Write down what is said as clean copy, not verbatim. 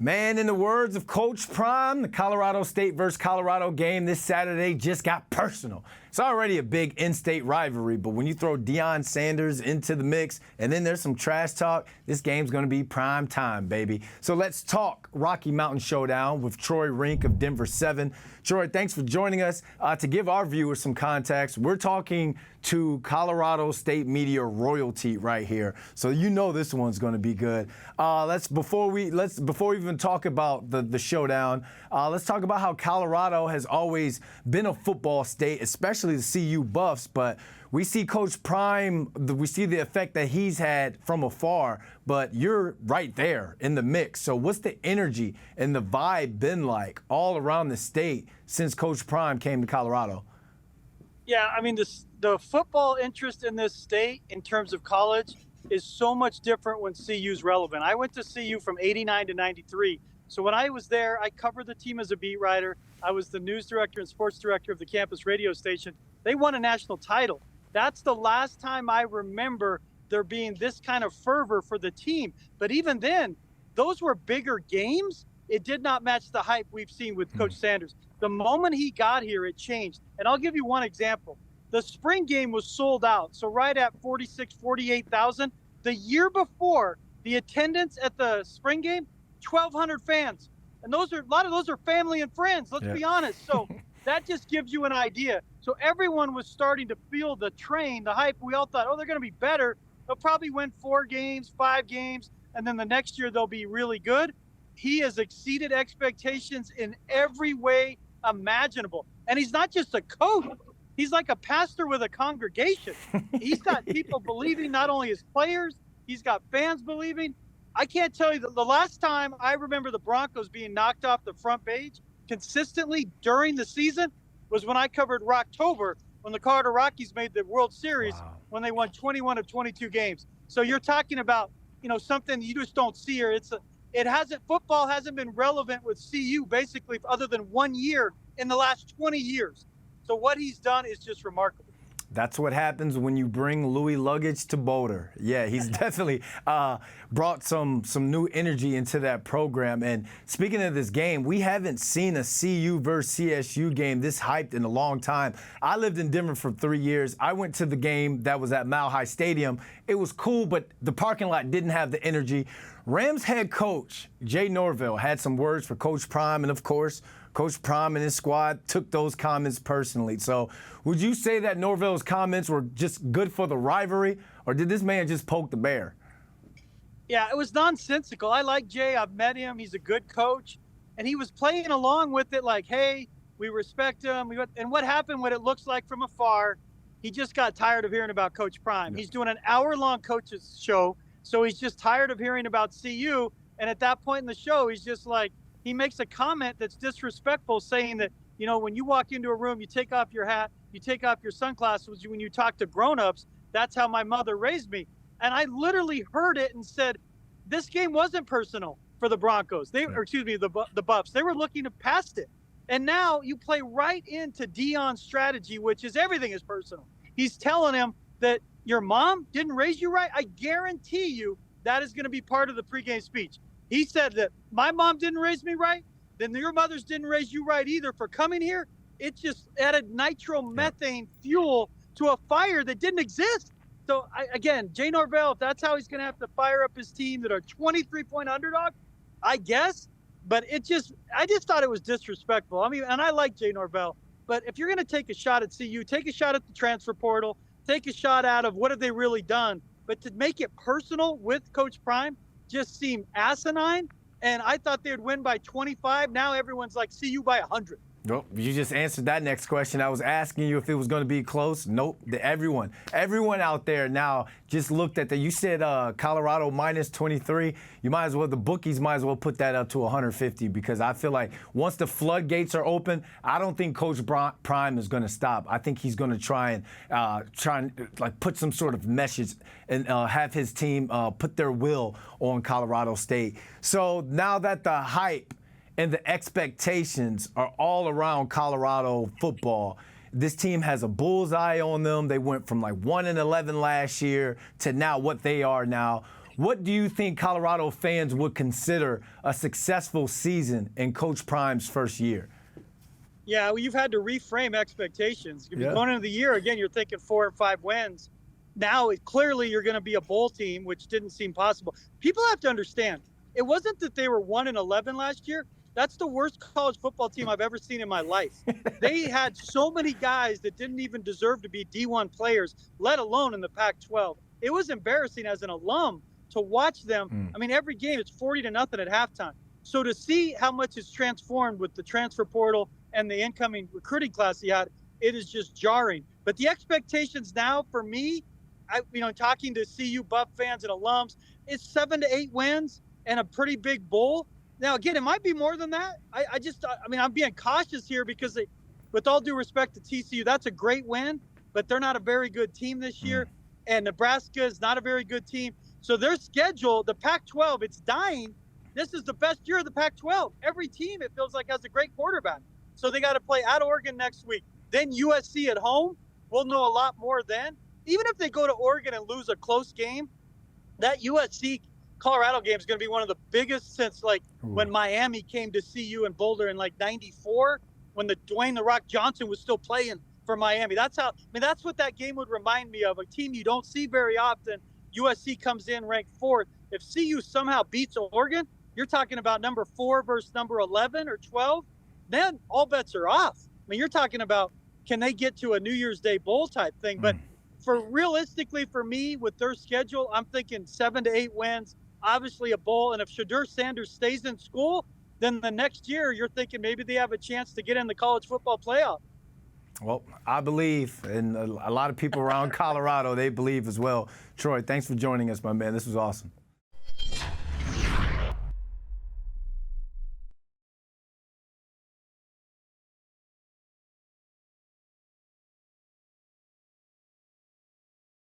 Man, in the words of Coach Prime, the Colorado State versus Colorado game this Saturday just got personal. It's already a big in-state rivalry, but when you throw Deion Sanders into the mix and then there's some trash talk, this game's going to be prime time, baby. So let's talk Rocky Mountain Showdown with Troy Renck of Denver 7. Troy, thanks for joining us. To give our viewers some context, we're talking to Colorado State media royalty right here, so you know this one's going to be good. Before we even talk about the showdown, let's talk about how Colorado has always been a football state, especially the CU Buffs, but we see Coach Prime, we see the effect that he's had from afar, but you're right there in the mix. So what's the energy and the vibe been like all around the state since Coach Prime came to Colorado? Yeah, I mean, the football interest in this state in terms of college is so much different when CU's relevant. I went to CU from 89 to 93. So when I was there, I covered the team as a beat writer. I was the news director and sports director of the campus radio station. They won a national title. That's the last time I remember there being this kind of fervor for the team. But even then, those were bigger games. It did not match the hype we've seen with Coach Sanders. The moment he got here, it changed. And I'll give you one example. The spring game was sold out, so right at 48,000. The year before, the attendance at the spring game, 1,200 fans. And a lot of those are family and friends, let's be honest. So that just gives you an idea. So everyone was starting to feel the train, the hype. We all thought, oh, they're going to be better. They'll probably win 4 games, 5 games, and then the next year they'll be really good. He has exceeded expectations in every way imaginable. And he's not just a coach. He's like a pastor with a congregation. He's got people believing, not only his players, he's got fans believing. I can't tell you the last time I remember the Broncos being knocked off the front page consistently during the season was when I covered Rocktober, when the Colorado Rockies made the World Series, when they won 21 of 22 games. So you're talking about, something you just don't see here. Football hasn't been relevant with CU basically other than 1 year in the last 20 years. So what he's done is just remarkable. That's what happens when you bring Louis luggage to Boulder. Yeah, he's definitely brought some new energy into that program. And speaking of this game, we haven't seen a CU versus CSU game this hyped in a long time. I lived in Denver for 3 years. I went to the game that was at Mile High Stadium. It was cool, but the parking lot didn't have the energy. Rams head coach Jay Norvell had some words for Coach Prime, and of course, Coach Prime and his squad took those comments personally. So would you say that Norvell's comments were just good for the rivalry, or did this man just poke the bear? Yeah, it was nonsensical. I like Jay. I've met him. He's a good coach. And he was playing along with it like, hey, we respect him. And what happened, what it looks like from afar, he just got tired of hearing about Coach Prime. He's doing an hour-long coach's show, so he's just tired of hearing about CU. And at that point in the show, he's just like, he makes a comment that's disrespectful, saying that, when you walk into a room, you take off your hat, you take off your sunglasses. When you talk to grown-ups, that's how my mother raised me. And I literally heard it and said, this game wasn't personal for the Broncos. The Buffs. They were looking past it. And now you play right into Deion's strategy, which is everything is personal. He's telling him that your mom didn't raise you right. I guarantee you that is going to be part of the pregame speech. He said that my mom didn't raise me right, then your mothers didn't raise you right either for coming here. It just added nitromethane fuel to a fire that didn't exist. So, again, Jay Norvell, if that's how he's going to have to fire up his team that are 23-point underdog, I guess. But I just thought it was disrespectful. I mean, and I like Jay Norvell, but if you're going to take a shot at CU, take a shot at the transfer portal, take a shot out of what have they really done. But to make it personal with Coach Prime just seemed asinine, and I thought they'd win by 25. Now everyone's like, CU by 100. Nope, you just answered that next question. I was asking you if it was going to be close. Nope, everyone out there now just looked at that. You said Colorado minus 23. The bookies might as well put that up to 150, because I feel like once the floodgates are open, I don't think Coach Prime is going to stop. I think he's going to try and put some sort of message and have his team put their will on Colorado State. So now that the hype and the expectations are all around Colorado football, this team has a bullseye on them. They went from 1-11 last year to now what they are now. What do you think Colorado fans would consider a successful season in Coach Prime's first year? Yeah, well, you've had to reframe expectations. Yeah. Going into the year, again, you're thinking 4 or 5 wins. Now, clearly, you're going to be a bowl team, which didn't seem possible. People have to understand, it wasn't that they were 1-11 last year. That's the worst college football team I've ever seen in my life. They had so many guys that didn't even deserve to be D1 players, let alone in the Pac-12. It was embarrassing as an alum to watch them. I mean, every game it's 40-0 at halftime. So to see how much it's transformed with the transfer portal and the incoming recruiting class he had, it is just jarring. But the expectations now for me, talking to CU Buff fans and alums, it's 7 to 8 wins and a pretty big bowl. Now, again, it might be more than that. I'm being cautious here because, with all due respect to TCU, that's a great win, but they're not a very good team this year. And Nebraska is not a very good team. So their schedule, the Pac-12, it's dying. This is the best year of the Pac-12. Every team, it feels like, has a great quarterback. So they got to play at Oregon next week. Then USC at home. We'll know a lot more then. Even if they go to Oregon and lose a close game, that USC Colorado game is going to be one of the biggest since when Miami came to CU in Boulder in '94, when the Dwayne "The Rock" Johnson was still playing for Miami. That's what that game would remind me of. A team you don't see very often. USC comes in ranked 4th. If CU somehow beats Oregon, you're talking about number 4 versus number 11 or 12. Then all bets are off. I mean, you're talking about, can they get to a New Year's Day bowl type thing? But realistically for me, with their schedule, I'm thinking 7 to 8 wins. Obviously a bowl, and if Jay Sanders stays in school, then the next year you're thinking maybe they have a chance to get in the college football playoff. Well, I believe, and a lot of people around Colorado, they believe as well. Troy, thanks for joining us, my man. This was awesome.